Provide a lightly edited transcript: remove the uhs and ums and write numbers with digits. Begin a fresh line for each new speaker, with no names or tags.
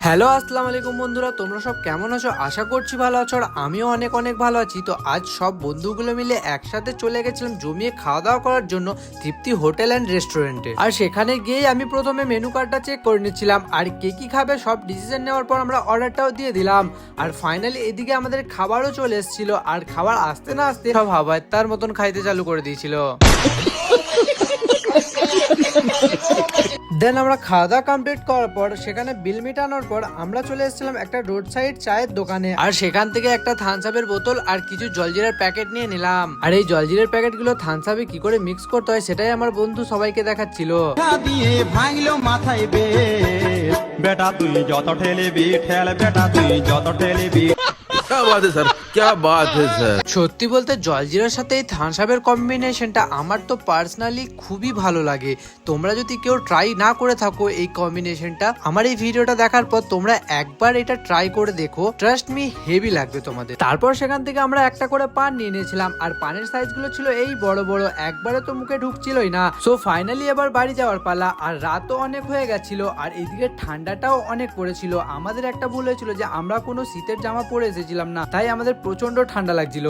Hello আসসালামু আলাইকুম বন্ধুরা, তোমরা সব কেমন আছো? আশা করছি ভালো আছো। আর আমিও অনেক অনেক ভালো আছি। তো আজ সব বন্ধুগুলো মিলে একসাথে চলে গেছিলাম জমিয়ে খাওয়া দাওয়া করার জন্য তৃপ্তি হোটেল অ্যান্ড রেস্টুরেন্টে। আর সেখানে গিয়েই আমি প্রথমে মেনু কার্ডটা চেক করে নিচ্ছিলাম, আর কে কি খাবে সব ডিসিশন নেওয়ার পর আমরা অর্ডারটাও দিয়ে দিলাম। আর ফাইনালি এদিকে আমাদের খাবারও চলে এসেছিল, আর খাবার আসতে না আসতে সব হাওয়ায় তার মতন খাইতে চালু করে দিয়েছিল। দেন আমরা খাওয়া দাওয়া কমপ্লিট করার পর সেখানে বিল মেটানোর পর আমরা চলে এসেছিলাম একটা রোড সাইড চায়ের দোকানে। আর সেখান থেকে একটা থামস আপের বোতল আর কিছু জলজিরার প্যাকেট নিয়ে নিলাম। আর এই জলজিরার প্যাকেট গুলো থামস আপে কি করে মিক্স করতে হয় সেটাই আমার বন্ধু সবাইকে দেখাচ্ছিল।
বেটা তুই যত ঠেলিবি ঠেল, বেটা তুই যত ঠেলিবি।
क्या बात है सर, क्या बात है सर।
সত্যি বলতে জলজিরার সাথে এই থামস আপের কম্বিনেশনটা আমার তো পার্সোনালি খুবই ভালো লাগে। তোমরা যদি কেউ ট্রাই না করে থাকো এই কম্বিনেশনটা, আমার এই ভিডিওটা দেখার পর তোমরা একবার এটা ট্রাই করে দেখো, ট্রাস্ট মি হেভি লাগবে তোমাদের। তারপর সেখান থেকে আমরা একটা করে পান নিয়ে নিয়েছিলাম, আর পানের সাইজ গুলো ছিল এই বড় বড়, একবারে তো মুখে ঢুকছিলই না। সো ফাইনালি এবার বাড়ি যাওয়ার পালা। আর রাতও অনেক হয়ে গেছিল, আর এদিকে ঠান্ডাটাও অনেক পড়েছিল। আমাদের একটা ভুল হয়েছিল যে আমরা কোনো শীতের জামা পরে এসেছিলাম না, তাই আমাদের প্রচন্ড ঠান্ডা লাগছিল।